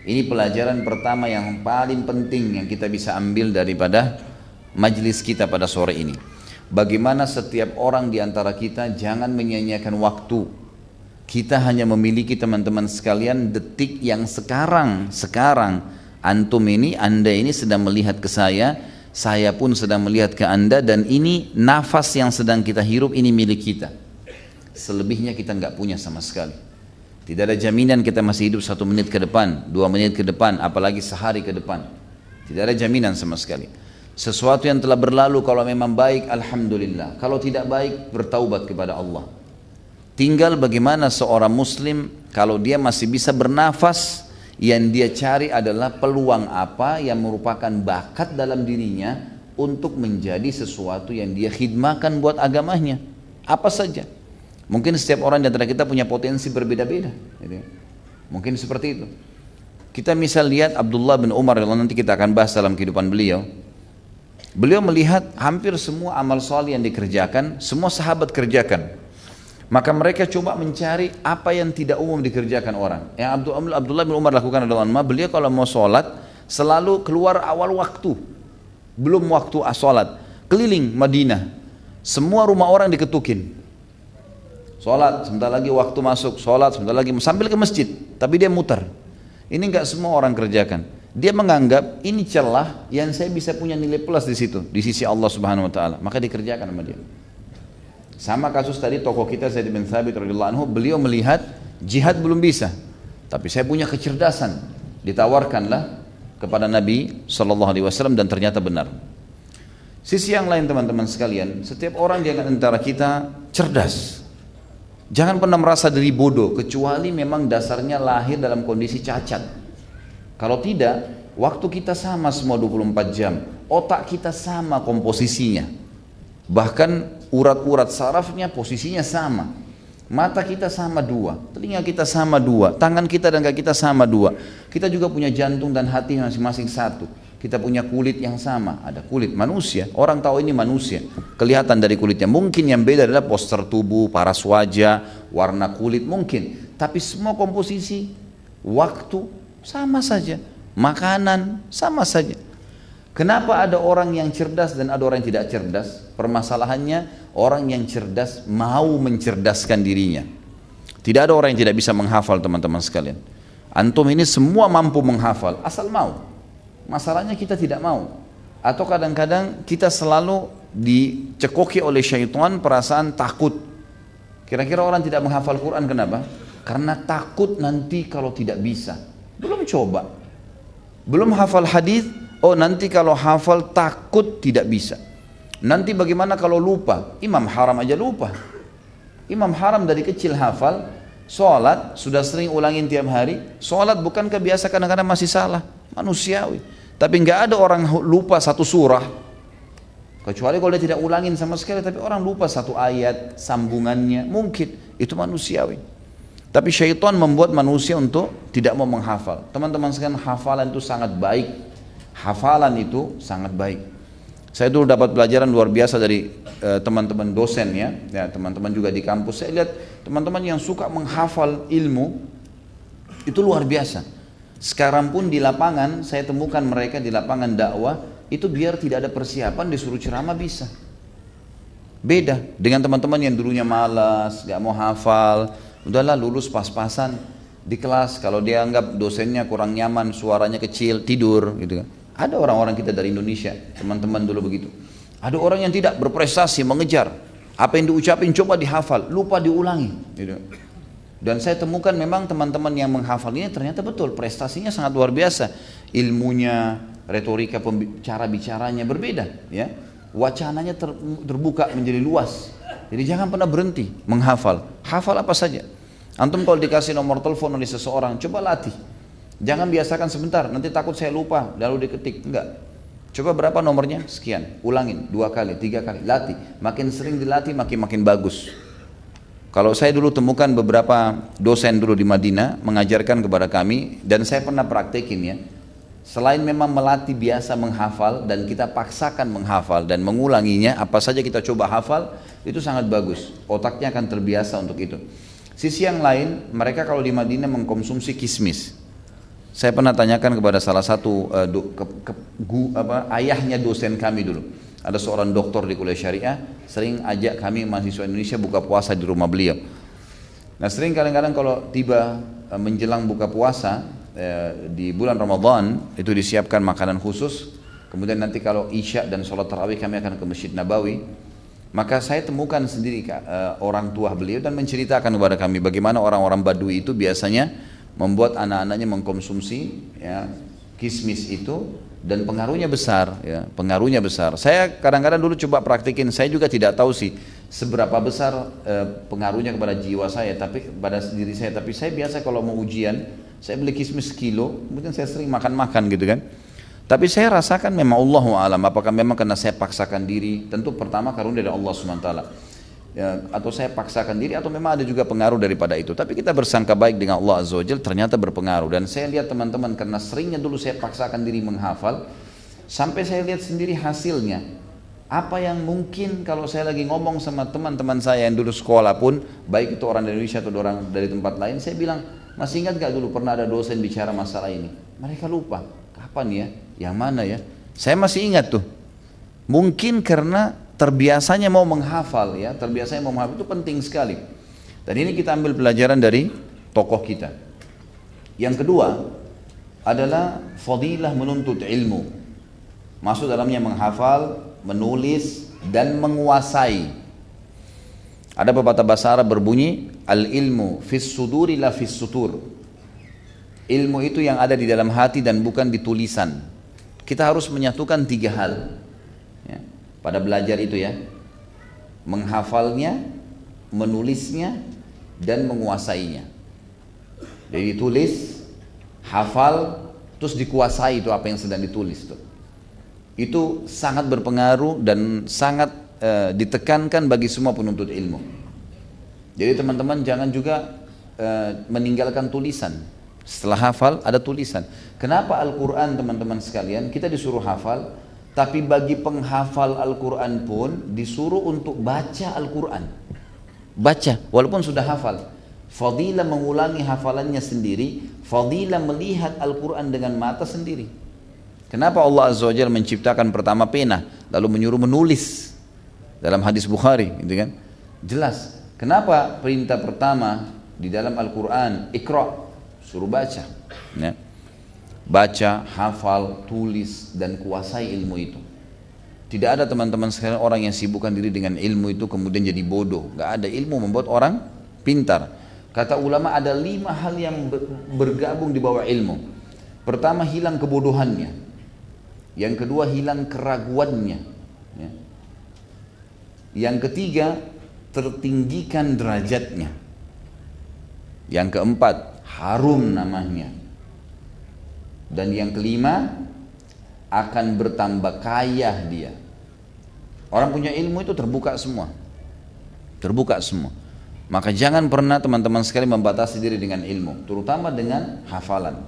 Ini pelajaran pertama yang paling penting yang kita bisa ambil daripada majlis kita pada sore ini. Bagaimana setiap orang di antara kita jangan menyia-nyiakan waktu. Kita hanya memiliki teman-teman sekalian detik yang sekarang. Antum ini, anda ini sedang melihat ke saya pun sedang melihat ke anda, dan ini nafas yang sedang kita hirup ini milik kita. Selebihnya kita nggak punya sama sekali. Tidak ada jaminan kita masih hidup 1 menit ke depan, 2 menit ke depan, apalagi sehari ke depan. Tidak ada jaminan sama sekali. Sesuatu yang telah berlalu kalau memang baik, alhamdulillah. Kalau tidak baik, bertaubat kepada Allah. Tinggal bagaimana seorang muslim kalau dia masih bisa bernafas, yang dia cari adalah peluang apa yang merupakan bakat dalam dirinya untuk menjadi sesuatu yang dia khidmahkan buat agamanya. Apa saja. Mungkin setiap orang di antara kita punya potensi berbeda-beda. Mungkin seperti itu. Kita misal lihat Abdullah bin Umar, nanti kita akan bahas dalam kehidupan beliau. Beliau melihat hampir semua amal saleh yang dikerjakan, semua sahabat kerjakan. Maka mereka coba mencari apa yang tidak umum dikerjakan orang. Yang Abdullah bin Umar lakukan adalah, beliau kalau mau sholat selalu keluar awal waktu, belum waktu sholat, keliling Madinah, semua rumah orang diketukin. Sholat, sebentar lagi waktu masuk, sholat, sebentar lagi, sambil ke masjid, tapi dia mutar. Ini enggak semua orang kerjakan. Dia menganggap ini celah yang saya bisa punya nilai plus di situ, di sisi Allah Subhanahu Wa Taala, maka dikerjakan sama dia. Sama kasus tadi tokoh kita Zaid bin Thabit radhiyallahu anhu, beliau melihat jihad belum bisa, tapi saya punya kecerdasan, ditawarkanlah kepada Nabi SAW dan ternyata benar. Sisi yang lain teman-teman sekalian, setiap orang di antara kita cerdas. Jangan pernah merasa diri bodoh, kecuali memang dasarnya lahir dalam kondisi cacat. Kalau tidak, waktu kita sama semua 24 jam, otak kita sama komposisinya. Bahkan urat-urat sarafnya posisinya sama. Mata kita sama 2, telinga kita sama 2, tangan kita dan kaki kita sama 2. Kita juga punya jantung dan hati masing-masing 1. Kita punya kulit yang sama, ada kulit manusia. Orang tahu ini manusia, kelihatan dari kulitnya. Mungkin yang beda adalah postur tubuh, paras wajah, warna kulit mungkin. Tapi semua komposisi, waktu sama saja, makanan sama saja. Kenapa ada orang yang cerdas dan ada orang yang tidak cerdas? Permasalahannya orang yang cerdas mau mencerdaskan dirinya. Tidak ada orang yang tidak bisa menghafal teman-teman sekalian. Antum ini semua mampu menghafal, asal mau. Masalahnya kita tidak mau. Atau kadang-kadang kita selalu dicekoki oleh syaitan perasaan takut. Kira-kira orang tidak menghafal Quran kenapa? Karena takut nanti kalau tidak bisa. Belum coba. Belum hafal hadis. Oh nanti kalau hafal takut tidak bisa. Nanti bagaimana kalau lupa? Imam Haram aja lupa. Imam Haram dari kecil hafal, sholat sudah sering ulangin tiap hari. Sholat bukankah biasa kadang-kadang masih salah, manusiawi. Tapi nggak ada orang lupa 1 surah, kecuali kalau dia tidak ulangin sama sekali. Tapi orang lupa 1 ayat, sambungannya mungkin itu manusiawi. Tapi syaitan membuat manusia untuk tidak mau menghafal. Teman-teman sekalian, hafalan itu sangat baik. Hafalan itu sangat baik. Saya dulu dapat pelajaran luar biasa dari teman-teman dosen ya, teman-teman juga di kampus. Saya lihat teman-teman yang suka menghafal ilmu itu luar biasa. Sekarang pun di lapangan saya temukan mereka di lapangan dakwah itu biar tidak ada persiapan disuruh ceramah bisa. Beda dengan teman-teman yang dulunya malas, gak mau hafal, udahlah lulus pas-pasan di kelas. Kalau dia anggap dosennya kurang nyaman, suaranya kecil, tidur gitu kan. Ada orang-orang kita dari Indonesia, teman-teman dulu begitu. Ada orang yang tidak berprestasi, mengejar apa yang diucapin coba dihafal, lupa diulangi gitu. Dan saya temukan memang teman-teman yang menghafal ini ternyata betul prestasinya sangat luar biasa. Ilmunya, retorika cara bicaranya berbeda ya. Wacananya terbuka menjadi luas. Jadi jangan pernah berhenti menghafal. Hafal apa saja. Antum kalau dikasih nomor telepon oleh seseorang, coba latih. Jangan biasakan sebentar, nanti takut saya lupa, lalu diketik. Enggak. Coba berapa nomornya? Sekian. Ulangin 2 kali, 3 kali. Latih. Makin sering dilatih, makin bagus. Kalau saya dulu temukan beberapa dosen dulu di Madinah mengajarkan kepada kami, dan saya pernah praktekin ya. Selain memang melatih biasa menghafal dan kita paksakan menghafal dan mengulanginya, apa saja kita coba hafal, itu sangat bagus. Otaknya akan terbiasa untuk itu. Sisi yang lain, mereka kalau di Madinah mengkonsumsi kismis. Saya pernah tanyakan kepada salah satu ayahnya dosen kami dulu. Ada seorang doktor di kuliah syariah, sering ajak kami mahasiswa Indonesia buka puasa di rumah beliau. Nah sering kadang-kadang kalau tiba menjelang buka puasa di bulan Ramadan, itu disiapkan makanan khusus. Kemudian nanti kalau Isya dan sholat tarawih kami akan ke Masjid Nabawi. Maka saya temukan sendiri orang tua beliau dan menceritakan kepada kami bagaimana orang-orang Badui itu biasanya membuat anak-anaknya mengkonsumsi ya, kismis itu, dan pengaruhnya besar ya, pengaruhnya besar. Saya kadang-kadang dulu coba praktikin, saya juga tidak tahu sih seberapa besar pengaruhnya kepada jiwa saya, tapi pada diri saya. Tapi saya biasa kalau mau ujian, saya beli kismis sekilo, kemudian saya sering makan-makan gitu kan. Tapi saya rasakan memang Allahu a'lam, apakah memang karena saya paksakan diri, tentu pertama karunia dari Allah SWT. Ya, atau saya paksakan diri, atau memang ada juga pengaruh daripada itu. Tapi kita bersangka baik dengan Allah Azza wa Jalla, ternyata berpengaruh. Dan saya lihat teman-teman, karena seringnya dulu saya paksakan diri menghafal, sampai saya lihat sendiri hasilnya. Apa yang mungkin kalau saya lagi ngomong sama teman-teman saya yang dulu sekolah pun, baik itu orang dari Indonesia atau orang dari tempat lain, saya bilang, masih ingat gak dulu pernah ada dosen bicara masalah ini? Mereka lupa, kapan ya? Yang mana ya? Saya masih ingat tuh. Mungkin karena terbiasanya mau menghafal ya, terbiasanya mau menghafal itu penting sekali. Dan ini kita ambil pelajaran dari tokoh kita. Yang kedua adalah fadilah menuntut ilmu. Masuk dalamnya menghafal, menulis dan menguasai. Ada pepatah bahasa Arab berbunyi, al-ilmu fis suduri la fis sutur. Ilmu itu yang ada di dalam hati dan bukan di tulisan. Kita harus menyatukan tiga hal ya, pada belajar itu ya, menghafalnya, menulisnya, dan menguasainya. Jadi ditulis, hafal, terus dikuasai itu apa yang sedang ditulis tuh. Itu sangat berpengaruh dan sangat ditekankan bagi semua penuntut ilmu. Jadi teman-teman jangan juga meninggalkan tulisan. Setelah hafal ada tulisan. Kenapa Al-Quran teman-teman sekalian kita disuruh hafal, tapi bagi penghafal Al-Quran pun disuruh untuk baca Al-Quran. Baca, walaupun sudah hafal. Fadilah mengulangi hafalannya sendiri, fadilah melihat Al-Quran dengan mata sendiri. Kenapa Allah Azza wa Jalla menciptakan pertama pena, lalu menyuruh menulis dalam hadis Bukhari, gitu kan? Jelas. Kenapa perintah pertama di dalam Al-Quran, Iqra, suruh baca. Ya. Baca, hafal, tulis, dan kuasai ilmu itu. Tidak ada teman-teman sekalian orang yang sibukkan diri dengan ilmu itu kemudian jadi bodoh. Gak ada, ilmu membuat orang pintar. Kata ulama ada 5 hal yang bergabung di bawah ilmu. Pertama, hilang kebodohannya. Yang kedua, hilang keraguannya. Ya. Yang ketiga, tertinggikan derajatnya. Yang keempat, harum namanya. Dan yang kelima, akan bertambah kaya dia. Orang punya ilmu itu terbuka semua. Terbuka semua. Maka jangan pernah teman-teman sekali membatasi diri dengan ilmu, terutama dengan hafalan.